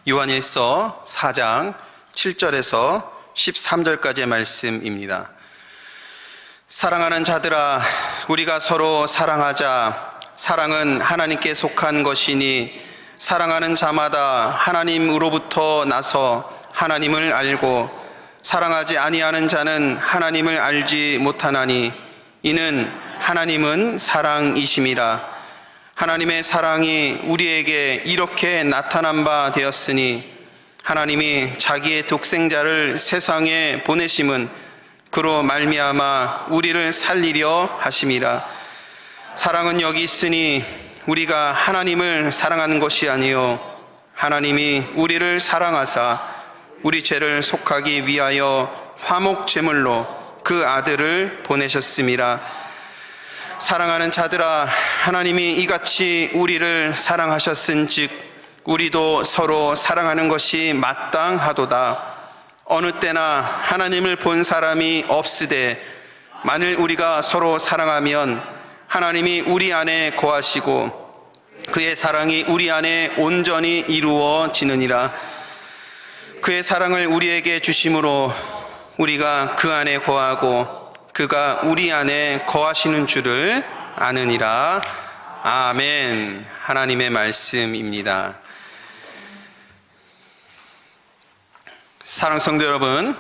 요한일서 4장 7절에서 13절까지의 말씀입니다. 사랑하는 자들아, 우리가 서로 사랑하자. 사랑은 하나님께 속한 것이니 사랑하는 자마다 하나님으로부터 나서 하나님을 알고 사랑하지 아니하는 자는 하나님을 알지 못하나니 이는 하나님은 사랑이심이라. 하나님의 사랑이 우리에게 이렇게 나타난 바 되었으니 하나님이 자기의 독생자를 세상에 보내심은 그로 말미암아 우리를 살리려 하심이라. 사랑은 여기 있으니 우리가 하나님을 사랑하는 것이 아니요 하나님이 우리를 사랑하사 우리 죄를 속하기 위하여 화목 제물로 그 아들을 보내셨음이라. 사랑하는 자들아, 하나님이 이같이 우리를 사랑하셨은즉 우리도 서로 사랑하는 것이 마땅하도다. 어느 때나 하나님을 본 사람이 없으되 만일 우리가 서로 사랑하면 하나님이 우리 안에 거하시고 그의 사랑이 우리 안에 온전히 이루어지느니라. 그의 사랑을 우리에게 주심으로 우리가 그 안에 거하고 그가 우리 안에 거하시는 줄을 아느니라. 아멘. 하나님의 말씀입니다. 사랑하는 성도 여러분,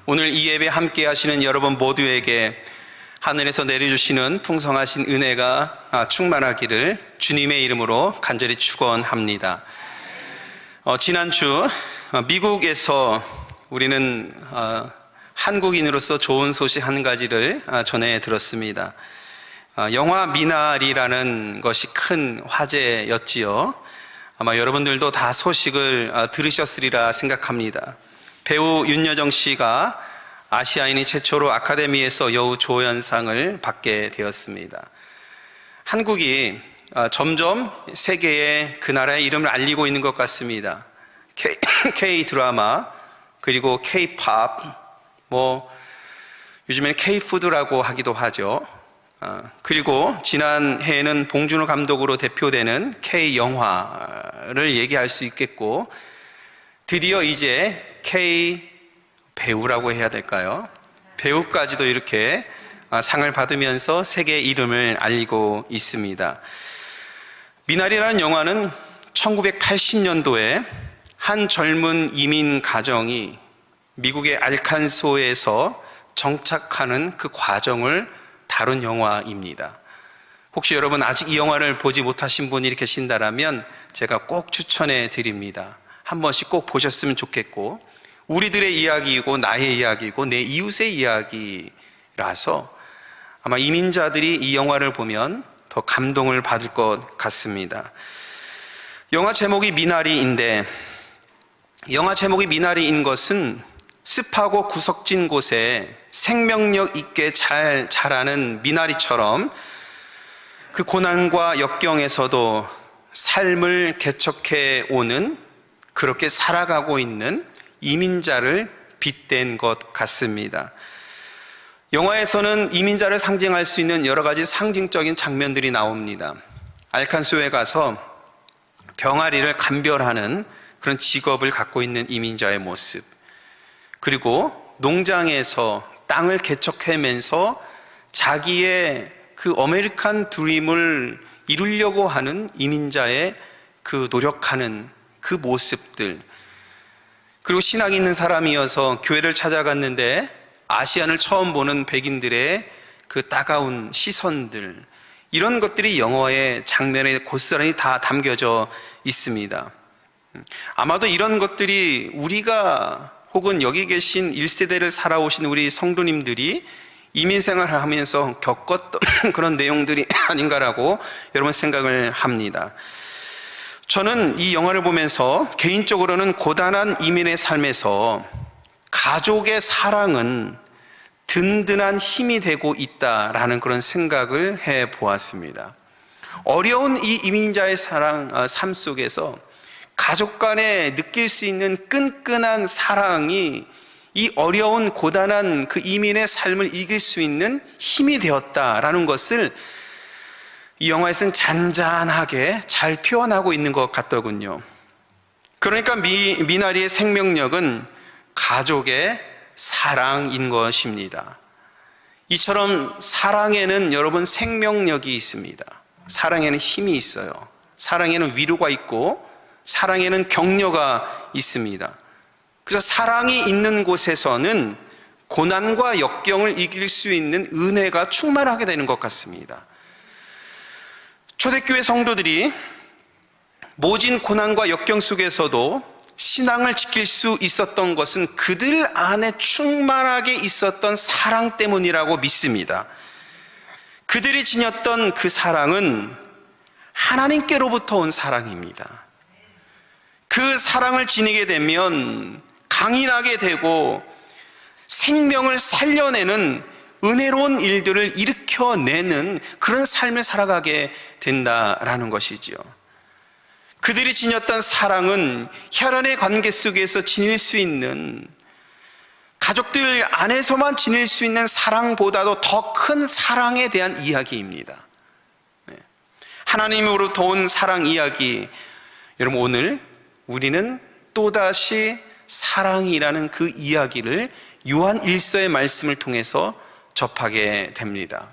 오늘 이 예배 함께 하시는 여러분 모두에게 하늘에서 내려주시는 풍성하신 은혜가 충만하기를 주님의 이름으로 간절히 축원합니다. 지난주 미국에서 우리는 한국인으로서 좋은 소식 한 가지를 전해 들었습니다. 영화 미나리라는 것이 큰 화제였지요. 아마 여러분들도 다 소식을 들으셨으리라 생각합니다. 배우 윤여정 씨가 아시아인이 최초로 아카데미에서 여우 조연상을 받게 되었습니다. 한국이 점점 세계에 그 나라의 이름을 알리고 있는 것 같습니다. K-드라마, 그리고 K-팝, 요즘에는 K-푸드라고 하기도 하죠. 그리고 지난해에는 봉준호 감독으로 대표되는 K-영화를 얘기할 수 있겠고, 드디어 이제 K-배우라고 해야 될까요? 배우까지도 이렇게 상을 받으면서 세계 이름을 알리고 있습니다. 미나리라는 영화는 1980년도에 한 젊은 이민 가정이 미국의 알칸소에서 정착하는 그 과정을 다룬 영화입니다. 혹시 여러분 아직 이 영화를 보지 못하신 분이 계신다면 제가 꼭 추천해 드립니다. 한 번씩 꼭 보셨으면 좋겠고, 우리들의 이야기이고 나의 이야기이고 내 이웃의 이야기라서 아마 이민자들이 이 영화를 보면 더 감동을 받을 것 같습니다. 영화 제목이 미나리인데, 영화 제목이 미나리인 것은 습하고 구석진 곳에 생명력 있게 잘 자라는 미나리처럼 그 고난과 역경에서도 삶을 개척해 오는, 그렇게 살아가고 있는 이민자를 빗댄 것 같습니다. 영화에서는 이민자를 상징할 수 있는 여러 가지 상징적인 장면들이 나옵니다. 알칸소에 가서 병아리를 감별하는 그런 직업을 갖고 있는 이민자의 모습, 그리고 농장에서 땅을 개척하면서 자기의 그 아메리칸 드림을 이루려고 하는 이민자의 그 노력하는 그 모습들, 그리고 신앙이 있는 사람이어서 교회를 찾아갔는데 아시안을 처음 보는 백인들의 그 따가운 시선들, 이런 것들이 영화의 장면에 고스란히 다 담겨져 있습니다. 아마도 이런 것들이 우리가 혹은 여기 계신 1세대를 살아오신 우리 성도님들이 이민 생활을 하면서 겪었던 그런 내용들이 아닌가라고 여러분 생각을 합니다. 저는 이 영화를 보면서 개인적으로는 고단한 이민의 삶에서 가족의 사랑은 든든한 힘이 되고 있다라는 그런 생각을 해 보았습니다. 어려운 이 이민자의 삶 속에서 가족 간에 느낄 수 있는 끈끈한 사랑이 이 어려운 고단한 그 이민의 삶을 이길 수 있는 힘이 되었다라는 것을 이 영화에서는 잔잔하게 잘 표현하고 있는 것 같더군요. 그러니까 미나리의 생명력은 가족의 사랑인 것입니다. 이처럼 사랑에는 여러분 생명력이 있습니다. 사랑에는 힘이 있어요. 사랑에는 위로가 있고 사랑에는 격려가 있습니다. 그래서 사랑이 있는 곳에서는 고난과 역경을 이길 수 있는 은혜가 충만하게 되는 것 같습니다. 초대교회 성도들이 모진 고난과 역경 속에서도 신앙을 지킬 수 있었던 것은 그들 안에 충만하게 있었던 사랑 때문이라고 믿습니다. 그들이 지녔던 그 사랑은 하나님께로부터 온 사랑입니다. 그 사랑을 지니게 되면 강인하게 되고 생명을 살려내는 은혜로운 일들을 일으켜내는 그런 삶을 살아가게 된다라는 것이지요. 그들이 지녔던 사랑은 혈연의 관계 속에서 지닐 수 있는, 가족들 안에서만 지닐 수 있는 사랑보다도 더 큰 사랑에 대한 이야기입니다. 하나님으로부터 온 사랑 이야기, 여러분 오늘 우리는 또다시 사랑이라는 그 이야기를 요한 1서의 말씀을 통해서 접하게 됩니다.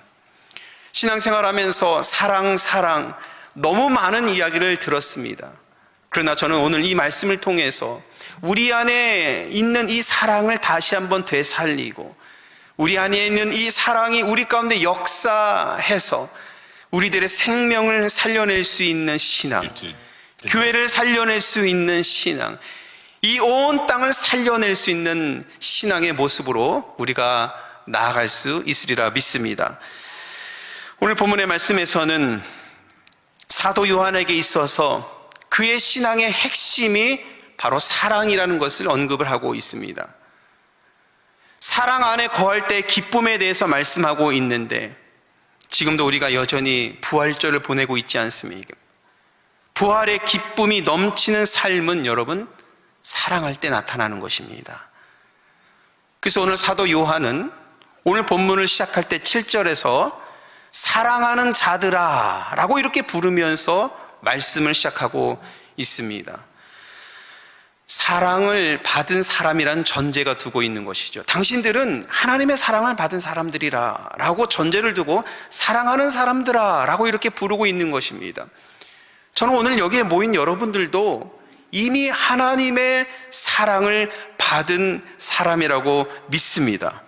신앙생활하면서 사랑 너무 많은 이야기를 들었습니다. 그러나 저는 오늘 이 말씀을 통해서 우리 안에 있는 이 사랑을 다시 한번 되살리고 우리 안에 있는 이 사랑이 우리 가운데 역사해서 우리들의 생명을 살려낼 수 있는 신앙, 교회를 살려낼 수 있는 신앙, 이 온 땅을 살려낼 수 있는 신앙의 모습으로 우리가 나아갈 수 있으리라 믿습니다. 오늘 본문의 말씀에서는 사도 요한에게 있어서 그의 신앙의 핵심이 바로 사랑이라는 것을 언급을 하고 있습니다. 사랑 안에 거할 때 기쁨에 대해서 말씀하고 있는데 지금도 우리가 여전히 부활절을 보내고 있지 않습니까? 부활의 기쁨이 넘치는 삶은 여러분 사랑할 때 나타나는 것입니다. 그래서 오늘 사도 요한은 오늘 본문을 시작할 때 7절에서 사랑하는 자들아 라고 이렇게 부르면서 말씀을 시작하고 있습니다. 사랑을 받은 사람이라는 전제가 두고 있는 것이죠. 당신들은 하나님의 사랑을 받은 사람들이라 라고 전제를 두고 사랑하는 사람들아 라고 이렇게 부르고 있는 것입니다. 저는 오늘 여기에 모인 여러분들도 이미 하나님의 사랑을 받은 사람이라고 믿습니다.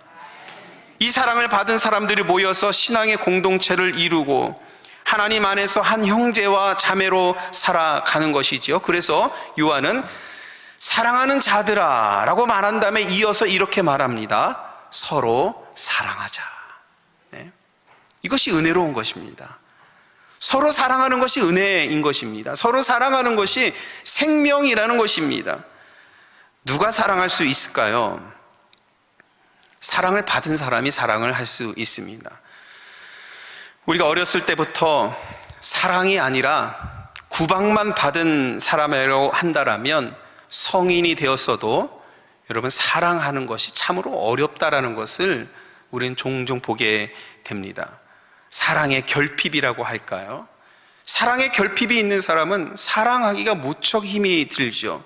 이 사랑을 받은 사람들이 모여서 신앙의 공동체를 이루고 하나님 안에서 한 형제와 자매로 살아가는 것이지요. 그래서 요한은 사랑하는 자들아 라고 말한 다음에 이어서 이렇게 말합니다. 서로 사랑하자. 네. 이것이 은혜로운 것입니다. 서로 사랑하는 것이 은혜인 것입니다. 서로 사랑하는 것이 생명이라는 것입니다. 누가 사랑할 수 있을까요? 사랑을 받은 사람이 사랑을 할 수 있습니다. 우리가 어렸을 때부터 사랑이 아니라 구박만 받은 사람이라고 한다라면 성인이 되었어도 여러분 사랑하는 것이 참으로 어렵다라는 것을 우리는 종종 보게 됩니다. 사랑의 결핍이라고 할까요? 사랑의 결핍이 있는 사람은 사랑하기가 무척 힘이 들죠.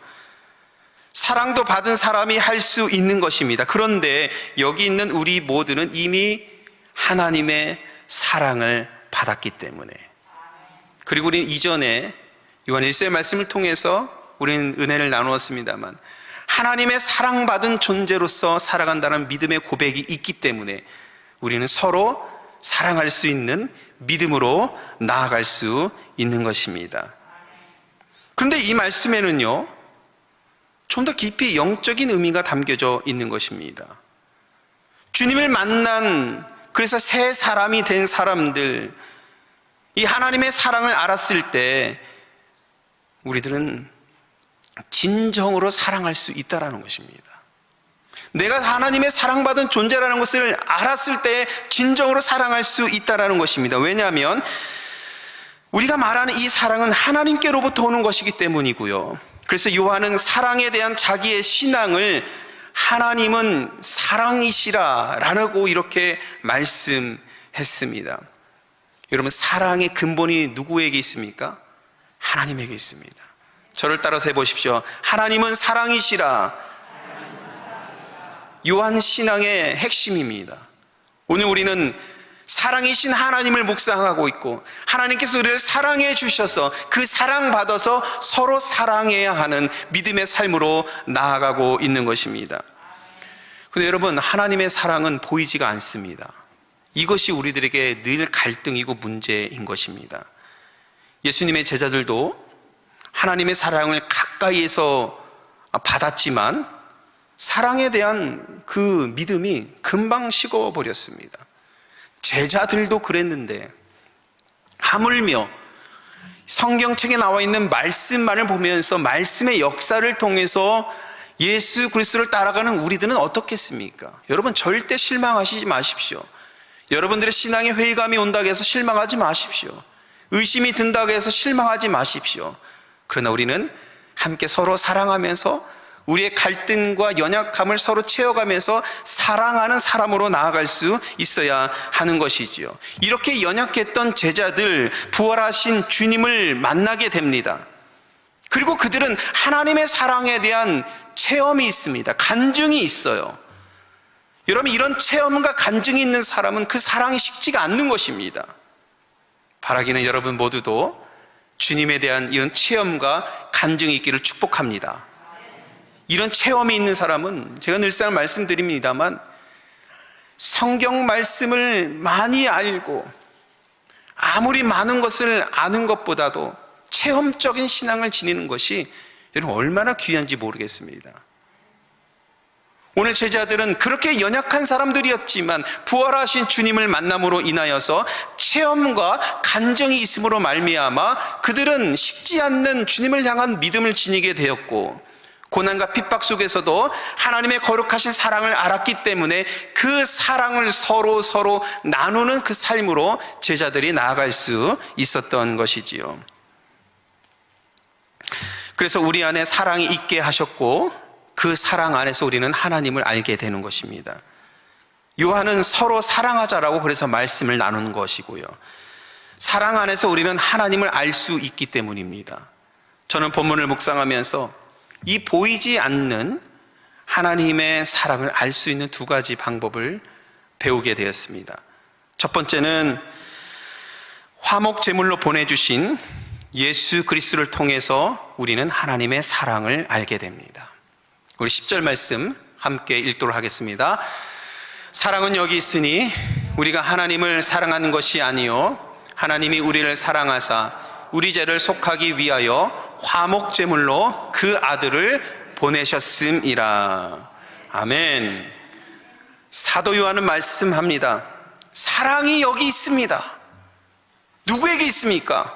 사랑도 받은 사람이 할 수 있는 것입니다. 그런데 여기 있는 우리 모두는 이미 하나님의 사랑을 받았기 때문에, 그리고 우리는 이전에 요한 1서의 말씀을 통해서 우리는 은혜를 나누었습니다만 하나님의 사랑받은 존재로서 살아간다는 믿음의 고백이 있기 때문에 우리는 서로 사랑할 수 있는 믿음으로 나아갈 수 있는 것입니다. 그런데 이 말씀에는요 좀 더 깊이 영적인 의미가 담겨져 있는 것입니다. 주님을 만난, 그래서 새 사람이 된 사람들, 이 하나님의 사랑을 알았을 때 우리들은 진정으로 사랑할 수 있다는 것입니다. 내가 하나님의 사랑받은 존재라는 것을 알았을 때 진정으로 사랑할 수 있다는 것입니다. 왜냐하면 우리가 말하는 이 사랑은 하나님께로부터 오는 것이기 때문이고요. 그래서 요한은 사랑에 대한 자기의 신앙을 하나님은 사랑이시라 라고 이렇게 말씀했습니다. 여러분 사랑의 근본이 누구에게 있습니까? 하나님에게 있습니다. 저를 따라서 해보십시오. 하나님은 사랑이시라. 요한 신앙의 핵심입니다. 오늘 우리는 사랑이신 하나님을 묵상하고 있고, 하나님께서 우리를 사랑해 주셔서 그 사랑 받아서 서로 사랑해야 하는 믿음의 삶으로 나아가고 있는 것입니다. 그런데 여러분, 하나님의 사랑은 보이지가 않습니다. 이것이 우리들에게 늘 갈등이고 문제인 것입니다. 예수님의 제자들도 하나님의 사랑을 가까이에서 받았지만 사랑에 대한 그 믿음이 금방 식어버렸습니다. 제자들도 그랬는데, 하물며 성경책에 나와 있는 말씀만을 보면서 말씀의 역사를 통해서 예수 그리스도를 따라가는 우리들은 어떻겠습니까? 여러분, 절대 실망하시지 마십시오. 여러분들의 신앙에 회의감이 온다고 해서 실망하지 마십시오. 의심이 든다고 해서 실망하지 마십시오. 그러나 우리는 함께 서로 사랑하면서 우리의 갈등과 연약함을 서로 채워가면서 사랑하는 사람으로 나아갈 수 있어야 하는 것이지요. 이렇게 연약했던 제자들, 부활하신 주님을 만나게 됩니다. 그리고 그들은 하나님의 사랑에 대한 체험이 있습니다. 간증이 있어요. 여러분, 이런 체험과 간증이 있는 사람은 그 사랑이 식지가 않는 것입니다. 바라기는 여러분 모두도 주님에 대한 이런 체험과 간증이 있기를 축복합니다. 이런 체험이 있는 사람은, 제가 늘상 말씀드립니다만, 성경 말씀을 많이 알고 아무리 많은 것을 아는 것보다도 체험적인 신앙을 지니는 것이 여러분 얼마나 귀한지 모르겠습니다. 오늘 제자들은 그렇게 연약한 사람들이었지만 부활하신 주님을 만남으로 인하여서 체험과 간증이 있음으로 말미암아 그들은 식지 않는 주님을 향한 믿음을 지니게 되었고, 고난과 핍박 속에서도 하나님의 거룩하신 사랑을 알았기 때문에 그 사랑을 서로 나누는 그 삶으로 제자들이 나아갈 수 있었던 것이지요. 그래서 우리 안에 사랑이 있게 하셨고, 그 사랑 안에서 우리는 하나님을 알게 되는 것입니다. 요한은 서로 사랑하자라고 그래서 말씀을 나눈 것이고요. 사랑 안에서 우리는 하나님을 알 수 있기 때문입니다. 저는 본문을 묵상하면서 이 보이지 않는 하나님의 사랑을 알 수 있는 두 가지 방법을 배우게 되었습니다. 첫 번째는 화목 제물로 보내주신 예수 그리스도를 통해서 우리는 하나님의 사랑을 알게 됩니다. 우리 10절 말씀 함께 읽도록 하겠습니다. 사랑은 여기 있으니 우리가 하나님을 사랑하는 것이 아니요 하나님이 우리를 사랑하사 우리 죄를 속하기 위하여 화목 제물로 그 아들을 보내셨음이라. 아멘. 사도 요한은 말씀합니다. 사랑이 여기 있습니다. 누구에게 있습니까?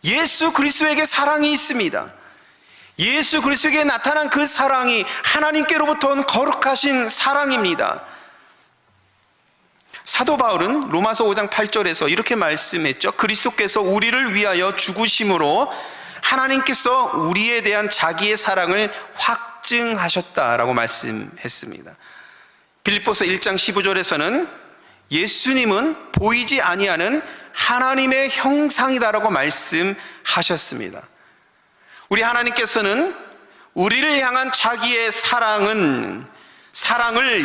예수 그리스도에게 사랑이 있습니다. 예수 그리스도에게 나타난 그 사랑이 하나님께로부터 온 거룩하신 사랑입니다. 사도 바울은 로마서 5장 8절에서 이렇게 말씀했죠. 그리스도께서 우리를 위하여 죽으심으로 하나님께서 우리에 대한 자기의 사랑을 확증하셨다라고 말씀했습니다. 빌립보서 1장 15절에서는 예수님은 보이지 아니하는 하나님의 형상이다라고 말씀하셨습니다. 우리 하나님께서는 우리를 향한 자기의 사랑을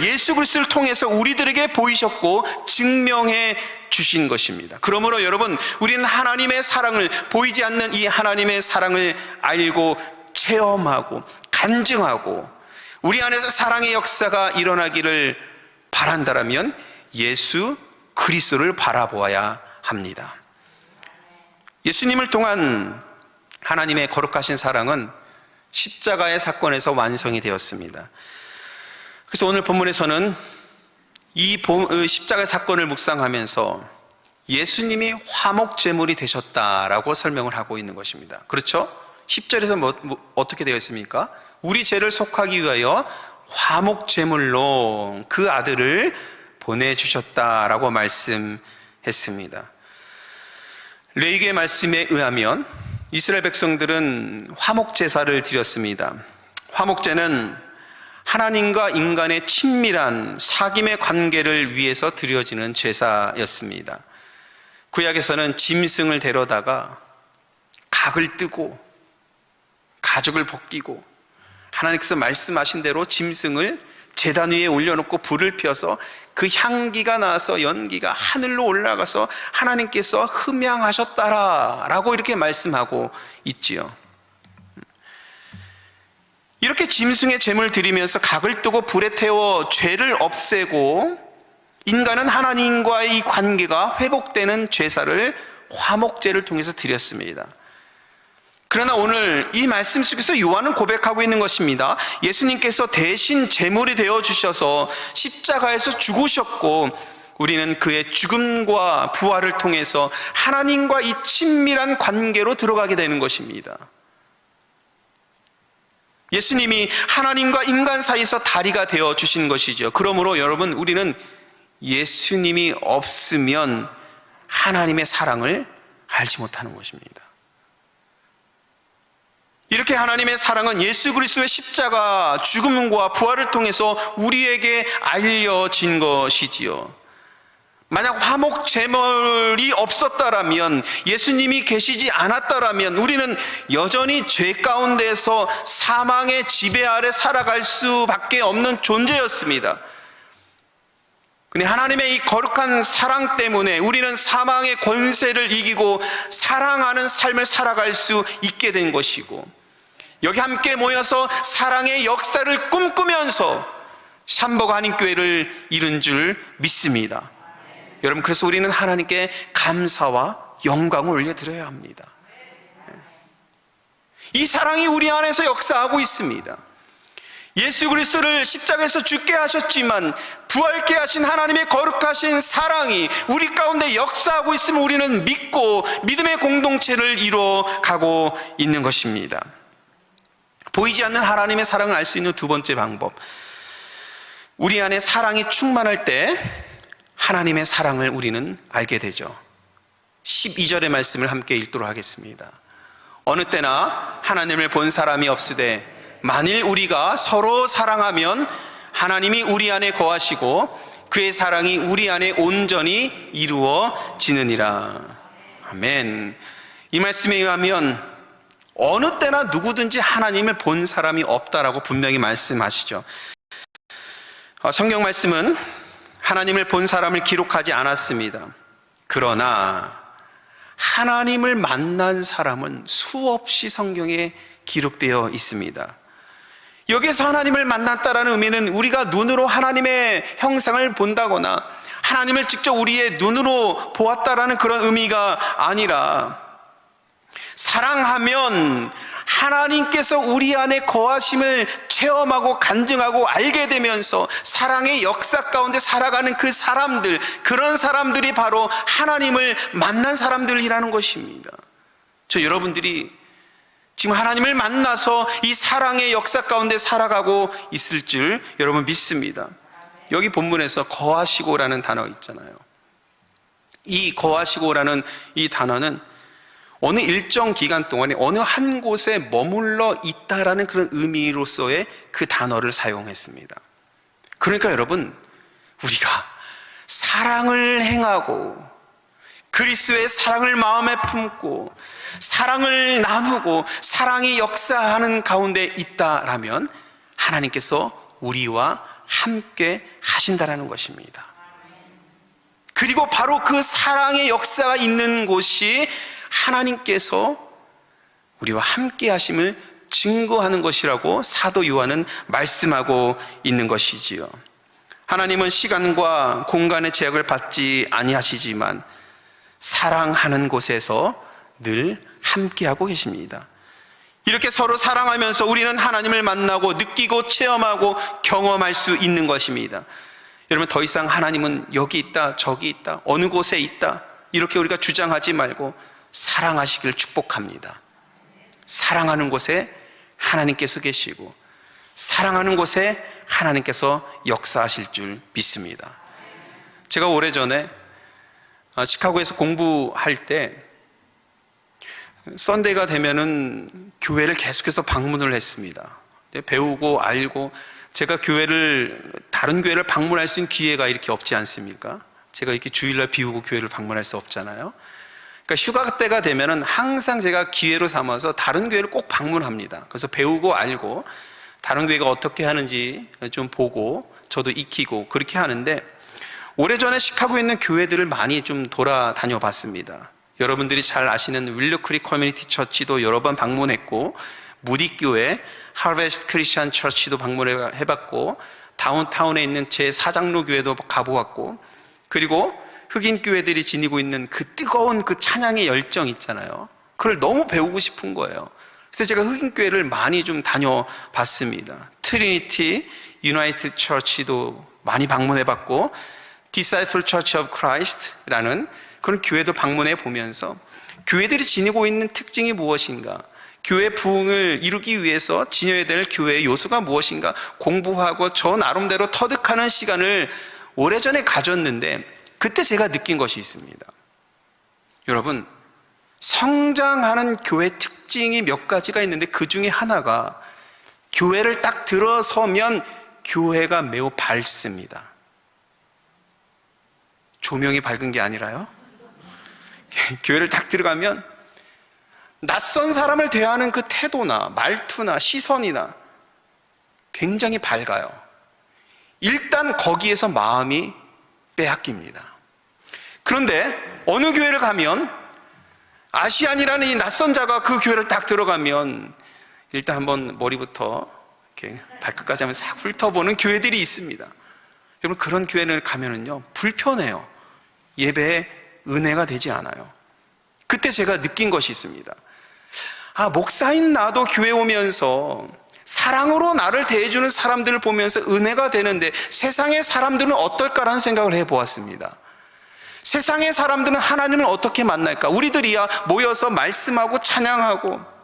예수 그리스도를 통해서 우리들에게 보이셨고 증명해 주신 것입니다. 그러므로 여러분, 우리는 하나님의 사랑을, 보이지 않는 이 하나님의 사랑을 알고 체험하고 간증하고 우리 안에서 사랑의 역사가 일어나기를 바란다라면 예수 그리스도를 바라보아야 합니다. 예수님을 통한 하나님의 거룩하신 사랑은 십자가의 사건에서 완성이 되었습니다. 그래서 오늘 본문에서는 이 십자가의 사건을 묵상하면서 예수님이 화목 제물이 되셨다라고 설명을 하고 있는 것입니다. 그렇죠? 10절에서 어떻게 되어 있습니까? 우리 죄를 속하기 위하여 화목 제물로 그 아들을 보내주셨다라고 말씀했습니다. 레위기의 말씀에 의하면 이스라엘 백성들은 화목 제사를 드렸습니다. 화목제는 하나님과 인간의 친밀한 사귐의 관계를 위해서 드려지는 제사였습니다. 구약에서는 짐승을 데려다가 각을 뜨고 가죽을 벗기고 하나님께서 말씀하신 대로 짐승을 제단 위에 올려놓고 불을 피워서 그 향기가 나서 연기가 하늘로 올라가서 하나님께서 흠향하셨다라고 이렇게 말씀하고 있지요. 이렇게 짐승의 제물을 드리면서 각을 뜨고 불에 태워 죄를 없애고 인간은 하나님과의 이 관계가 회복되는 제사를 화목제를 통해서 드렸습니다. 그러나 오늘 이 말씀 속에서 요한은 고백하고 있는 것입니다. 예수님께서 대신 제물이 되어주셔서 십자가에서 죽으셨고 우리는 그의 죽음과 부활을 통해서 하나님과 이 친밀한 관계로 들어가게 되는 것입니다. 예수님이 하나님과 인간 사이에서 다리가 되어주신 것이죠. 그러므로 여러분, 우리는 예수님이 없으면 하나님의 사랑을 알지 못하는 것입니다. 이렇게 하나님의 사랑은 예수 그리스도의 십자가 죽음과 부활을 통해서 우리에게 알려진 것이지요. 만약 화목 제물이 없었다라면, 예수님이 계시지 않았다라면 우리는 여전히 죄 가운데서 사망의 지배 아래 살아갈 수밖에 없는 존재였습니다. 근데 하나님의 이 거룩한 사랑 때문에 우리는 사망의 권세를 이기고 사랑하는 삶을 살아갈 수 있게 된 것이고, 여기 함께 모여서 사랑의 역사를 꿈꾸면서 샴버가 한인교회를 이룬 줄 믿습니다. 여러분, 그래서 우리는 하나님께 감사와 영광을 올려드려야 합니다. 이 사랑이 우리 안에서 역사하고 있습니다. 예수 그리스도를 십자가에서 죽게 하셨지만 부활케 하신 하나님의 거룩하신 사랑이 우리 가운데 역사하고 있으면 우리는 믿고 믿음의 공동체를 이루어가고 있는 것입니다. 보이지 않는 하나님의 사랑을 알 수 있는 두 번째 방법, 우리 안에 사랑이 충만할 때 하나님의 사랑을 우리는 알게 되죠. 12절의 말씀을 함께 읽도록 하겠습니다. 어느 때나 하나님을 본 사람이 없으되 만일 우리가 서로 사랑하면 하나님이 우리 안에 거하시고 그의 사랑이 우리 안에 온전히 이루어지느니라. 아멘. 이 말씀에 의하면 어느 때나 누구든지 하나님을 본 사람이 없다라고 분명히 말씀하시죠. 성경 말씀은 하나님을 본 사람을 기록하지 않았습니다. 그러나 하나님을 만난 사람은 수없이 성경에 기록되어 있습니다. 여기서 하나님을 만났다라는 의미는 우리가 눈으로 하나님의 형상을 본다거나 하나님을 직접 우리의 눈으로 보았다라는 그런 의미가 아니라, 사랑하면 하나님께서 우리 안에 거하심을 체험하고 간증하고 알게 되면서 사랑의 역사 가운데 살아가는 그 사람들, 그런 사람들이 바로 하나님을 만난 사람들이라는 것입니다. 저 여러분들이 지금 하나님을 만나서 이 사랑의 역사 가운데 살아가고 있을 줄 여러분 믿습니다. 여기 본문에서 거하시고라는 단어 있잖아요. 이 거하시고라는 이 단어는 어느 일정 기간 동안에 어느 한 곳에 머물러 있다라는 그런 의미로서의 그 단어를 사용했습니다. 그러니까 여러분, 우리가 사랑을 행하고 그리스도의 사랑을 마음에 품고 사랑을 나누고 사랑이 역사하는 가운데 있다라면 하나님께서 우리와 함께 하신다라는 것입니다. 그리고 바로 그 사랑의 역사가 있는 곳이 하나님께서 우리와 함께 하심을 증거하는 것이라고 사도 요한은 말씀하고 있는 것이지요. 하나님은 시간과 공간의 제약을 받지 아니하시지만 사랑하는 곳에서 늘 함께하고 계십니다. 이렇게 서로 사랑하면서 우리는 하나님을 만나고 느끼고 체험하고 경험할 수 있는 것입니다. 여러분, 더 이상 하나님은 여기 있다, 저기 있다, 어느 곳에 있다, 이렇게 우리가 주장하지 말고 사랑하시길 축복합니다. 사랑하는 곳에 하나님께서 계시고 사랑하는 곳에 하나님께서 역사하실 줄 믿습니다. 제가 오래전에 시카고에서 공부할 때 썬데이가 되면은 교회를 계속해서 방문을 했습니다. 배우고 알고, 제가 다른 교회를 방문할 수 있는 기회가 이렇게 없지 않습니까? 제가 이렇게 주일날 비우고 교회를 방문할 수 없잖아요. 그러니까 휴가 때가 되면은 항상 제가 기회로 삼아서 다른 교회를 꼭 방문합니다. 그래서 배우고 알고 다른 교회가 어떻게 하는지 좀 보고 저도 익히고 그렇게 하는데, 오래전에 시카고에 있는 교회들을 많이 좀 돌아다녀 봤습니다. 여러분들이 잘 아시는 윌로 크릭 커뮤니티 처치도 여러 번 방문했고, 무디 교회, 하베스트 크리스천 처치도 방문해봤고, 다운타운에 있는 제 사장로 교회도 가보았고, 그리고 흑인 교회들이 지니고 있는 그 뜨거운 그 찬양의 열정 있잖아요. 그걸 너무 배우고 싶은 거예요. 그래서 제가 흑인 교회를 많이 좀 다녀봤습니다. 트리니티 유나이티드 처치도 많이 방문해봤고, Disciple Church of Christ라는 그런 교회도 방문해 보면서 교회들이 지니고 있는 특징이 무엇인가, 교회 부흥을 이루기 위해서 지녀야 될 교회의 요소가 무엇인가 공부하고 저 나름대로 터득하는 시간을 오래전에 가졌는데, 그때 제가 느낀 것이 있습니다. 여러분, 성장하는 교회 특징이 몇 가지가 있는데 그 중에 하나가 교회를 딱 들어서면 교회가 매우 밝습니다. 조명이 밝은 게 아니라요. 교회를 딱 들어가면 낯선 사람을 대하는 그 태도나 말투나 시선이나 굉장히 밝아요. 일단 거기에서 마음이 빼앗깁니다. 그런데 어느 교회를 가면 아시안이라는 이 낯선 자가 그 교회를 딱 들어가면 일단 한번 머리부터 이렇게 발끝까지 한번 싹 훑어보는 교회들이 있습니다. 여러분, 그런 교회를 가면은요, 불편해요. 예배에 은혜가 되지 않아요. 그때 제가 느낀 것이 있습니다. 목사인 나도 교회 오면서 사랑으로 나를 대해주는 사람들을 보면서 은혜가 되는데 세상의 사람들은 어떨까라는 생각을 해보았습니다. 세상의 사람들은 하나님을 어떻게 만날까? 우리들이야 모여서 말씀하고 찬양하고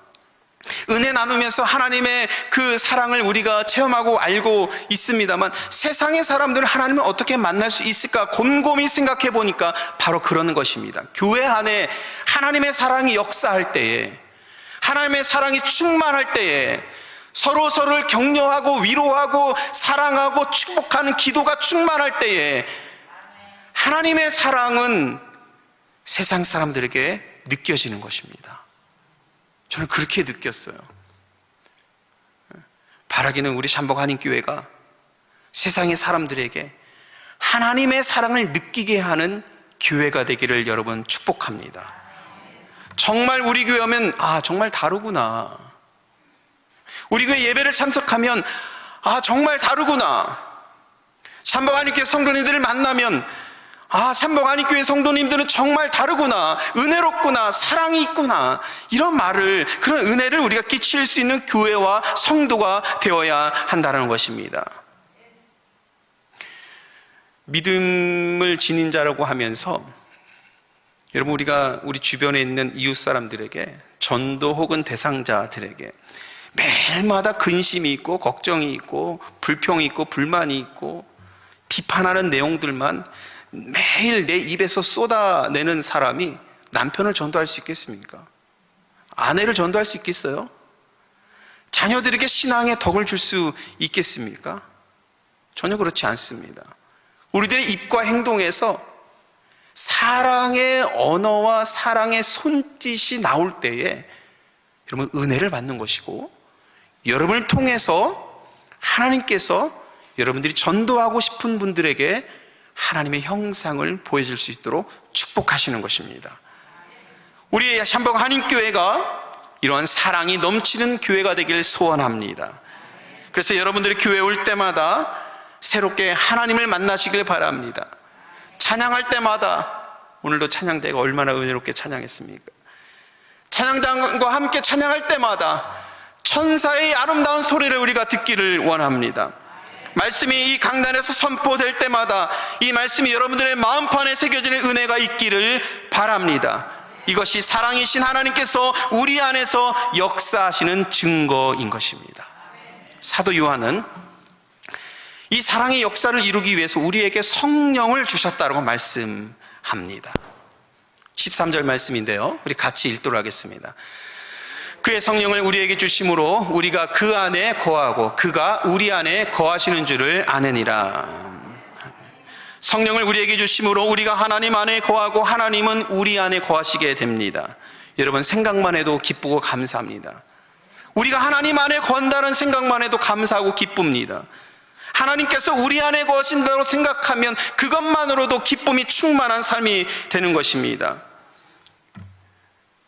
은혜 나누면서 하나님의 그 사랑을 우리가 체험하고 알고 있습니다만, 세상의 사람들은 하나님을 어떻게 만날 수 있을까 곰곰이 생각해 보니까 바로 그러는 것입니다. 교회 안에 하나님의 사랑이 역사할 때에, 하나님의 사랑이 충만할 때에, 서로를 격려하고 위로하고 사랑하고 축복하는 기도가 충만할 때에 하나님의 사랑은 세상 사람들에게 느껴지는 것입니다. 저는 그렇게 느꼈어요. 바라기는 우리 잠복 한인교회가 세상의 사람들에게 하나님의 사랑을 느끼게 하는 교회가 되기를 여러분 축복합니다. 정말 우리 교회 오면 정말 다르구나, 우리 교회 예배를 참석하면 정말 다르구나, 잠복 한인교회 성도님들을 만나면 잠복 한인교회 성도님들은 정말 다르구나, 은혜롭구나, 사랑이 있구나, 이런 말을, 그런 은혜를 우리가 끼칠 수 있는 교회와 성도가 되어야 한다는 것입니다. 믿음을 지닌 자라고 하면서 여러분, 우리가 우리 주변에 있는 이웃 사람들에게, 전도 혹은 대상자들에게 매일마다 근심이 있고 걱정이 있고 불평이 있고 불만이 있고 비판하는 내용들만 매일 내 입에서 쏟아내는 사람이 남편을 전도할 수 있겠습니까? 아내를 전도할 수 있겠어요? 자녀들에게 신앙의 덕을 줄 수 있겠습니까? 전혀 그렇지 않습니다. 우리들의 입과 행동에서 사랑의 언어와 사랑의 손짓이 나올 때에 여러분 은혜를 받는 것이고, 여러분을 통해서 하나님께서 여러분들이 전도하고 싶은 분들에게 하나님의 형상을 보여줄 수 있도록 축복하시는 것입니다. 우리 잠복 한인교회가 이러한 사랑이 넘치는 교회가 되기를 소원합니다. 그래서 여러분들이 교회 올 때마다 새롭게 하나님을 만나시길 바랍니다. 찬양할 때마다, 오늘도 찬양대가 얼마나 은혜롭게 찬양했습니까? 찬양단과 함께 찬양할 때마다 천사의 아름다운 소리를 우리가 듣기를 원합니다. 말씀이 이 강단에서 선포될 때마다 이 말씀이 여러분들의 마음판에 새겨지는 은혜가 있기를 바랍니다. 이것이 사랑이신 하나님께서 우리 안에서 역사하시는 증거인 것입니다. 사도 요한은 이 사랑의 역사를 이루기 위해서 우리에게 성령을 주셨다고 말씀합니다. 13절 말씀인데요, 우리 같이 읽도록 하겠습니다. 그의 성령을 우리에게 주심으로 우리가 그 안에 거하고 그가 우리 안에 거하시는 줄을 아느니라. 성령을 우리에게 주심으로 우리가 하나님 안에 거하고 하나님은 우리 안에 거하시게 됩니다. 여러분, 생각만 해도 기쁘고 감사합니다. 우리가 하나님 안에 거한다는 생각만 해도 감사하고 기쁩니다. 하나님께서 우리 안에 거하신다고 생각하면 그것만으로도 기쁨이 충만한 삶이 되는 것입니다.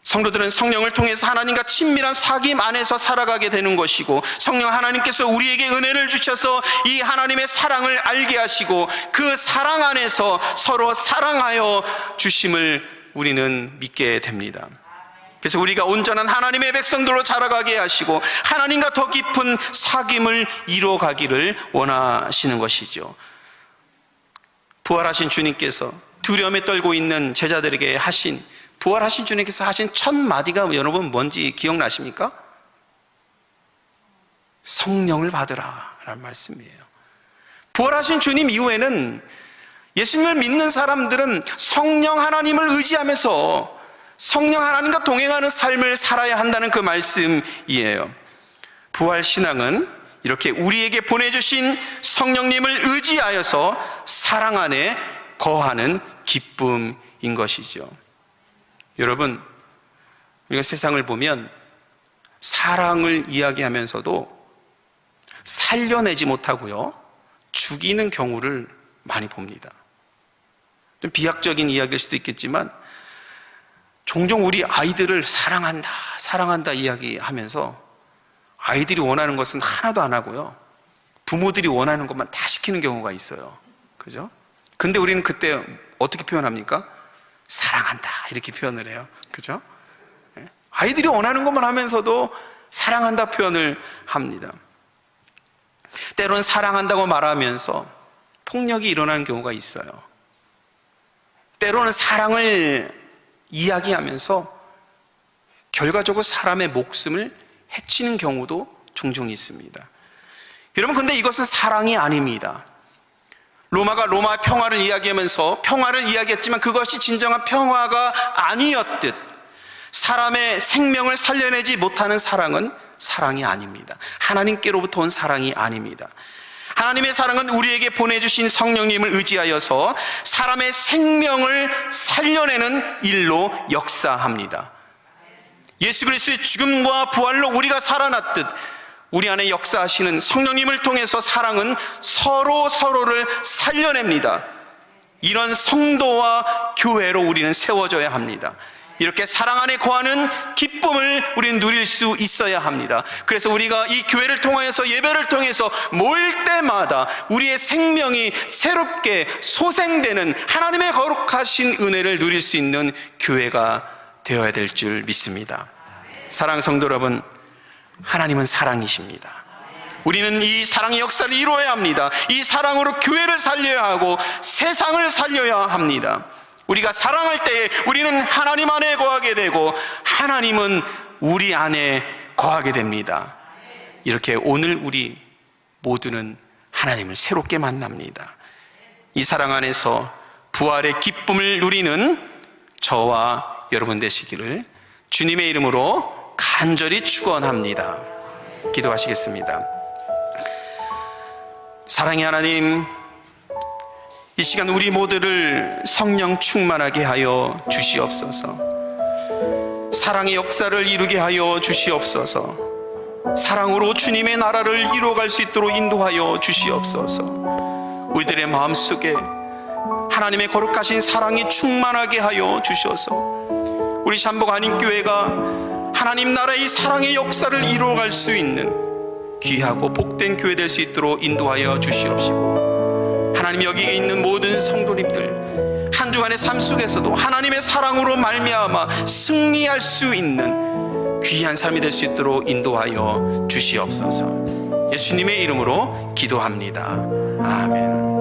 성도들은 성령을 통해서 하나님과 친밀한 사귐 안에서 살아가게 되는 것이고, 성령 하나님께서 우리에게 은혜를 주셔서 이 하나님의 사랑을 알게 하시고 그 사랑 안에서 서로 사랑하여 주심을 우리는 믿게 됩니다. 그래서 우리가 온전한 하나님의 백성들로 자라가게 하시고 하나님과 더 깊은 사귐을 이루어가기를 원하시는 것이죠. 부활하신 주님께서 두려움에 떨고 있는 제자들에게 하신, 부활하신 주님께서 하신 첫 마디가 여러분 뭔지 기억나십니까? 성령을 받으라 라는 말씀이에요. 부활하신 주님 이후에는 예수님을 믿는 사람들은 성령 하나님을 의지하면서 성령 하나님과 동행하는 삶을 살아야 한다는 그 말씀이에요. 부활신앙은 이렇게 우리에게 보내주신 성령님을 의지하여서 사랑 안에 거하는 기쁨인 것이죠. 여러분, 우리가 세상을 보면 사랑을 이야기하면서도 살려내지 못하고요, 죽이는 경우를 많이 봅니다. 좀 비약적인 이야기일 수도 있겠지만 종종 우리 아이들을 사랑한다, 사랑한다 이야기하면서 아이들이 원하는 것은 하나도 안 하고요, 부모들이 원하는 것만 다 시키는 경우가 있어요. 그죠? 근데 우리는 그때 어떻게 표현합니까? 사랑한다 이렇게 표현을 해요. 그죠? 아이들이 원하는 것만 하면서도 사랑한다 표현을 합니다. 때로는 사랑한다고 말하면서 폭력이 일어나는 경우가 있어요. 때로는 사랑을 이야기하면서 결과적으로 사람의 목숨을 해치는 경우도 종종 있습니다. 여러분, 근데 이것은 사랑이 아닙니다. 로마가 로마의 평화를 이야기하면서 평화를 이야기했지만 그것이 진정한 평화가 아니었듯 사람의 생명을 살려내지 못하는 사랑은 사랑이 아닙니다. 하나님께로부터 온 사랑이 아닙니다. 하나님의 사랑은 우리에게 보내주신 성령님을 의지하여서 사람의 생명을 살려내는 일로 역사합니다. 예수 그리스도의 죽음과 부활로 우리가 살아났듯 우리 안에 역사하시는 성령님을 통해서 사랑은 서로를 살려냅니다. 이런 성도와 교회로 우리는 세워져야 합니다. 이렇게 사랑 안에 거하는 기쁨을 우리는 누릴 수 있어야 합니다. 그래서 우리가 이 교회를 통해서, 예배를 통해서 모일 때마다 우리의 생명이 새롭게 소생되는 하나님의 거룩하신 은혜를 누릴 수 있는 교회가 되어야 될 줄 믿습니다. 사랑하는 성도 여러분, 하나님은 사랑이십니다. 우리는 이 사랑의 역사를 이루어야 합니다. 이 사랑으로 교회를 살려야 하고 세상을 살려야 합니다. 우리가 사랑할 때에 우리는 하나님 안에 거하게 되고 하나님은 우리 안에 거하게 됩니다. 이렇게 오늘 우리 모두는 하나님을 새롭게 만납니다. 이 사랑 안에서 부활의 기쁨을 누리는 저와 여러분 되시기를 주님의 이름으로 간절히 축원합니다. 기도하시겠습니다. 사랑의 하나님, 이 시간 우리 모두를 성령 충만하게 하여 주시옵소서. 사랑의 역사를 이루게 하여 주시옵소서. 사랑으로 주님의 나라를 이루어갈 수 있도록 인도하여 주시옵소서. 우리들의 마음속에 하나님의 거룩하신 사랑이 충만하게 하여 주셔서 우리 잠복 한인교회가 하나님 나라의 사랑의 역사를 이루어갈 수 있는 귀하고 복된 교회 될 수 있도록 인도하여 주시옵시고, 하나님 여기에 있는 모든 성도님들 한 주간의 삶 속에서도 하나님의 사랑으로 말미암아 승리할 수 있는 귀한 삶이 될 수 있도록 인도하여 주시옵소서. 예수님의 이름으로 기도합니다. 아멘.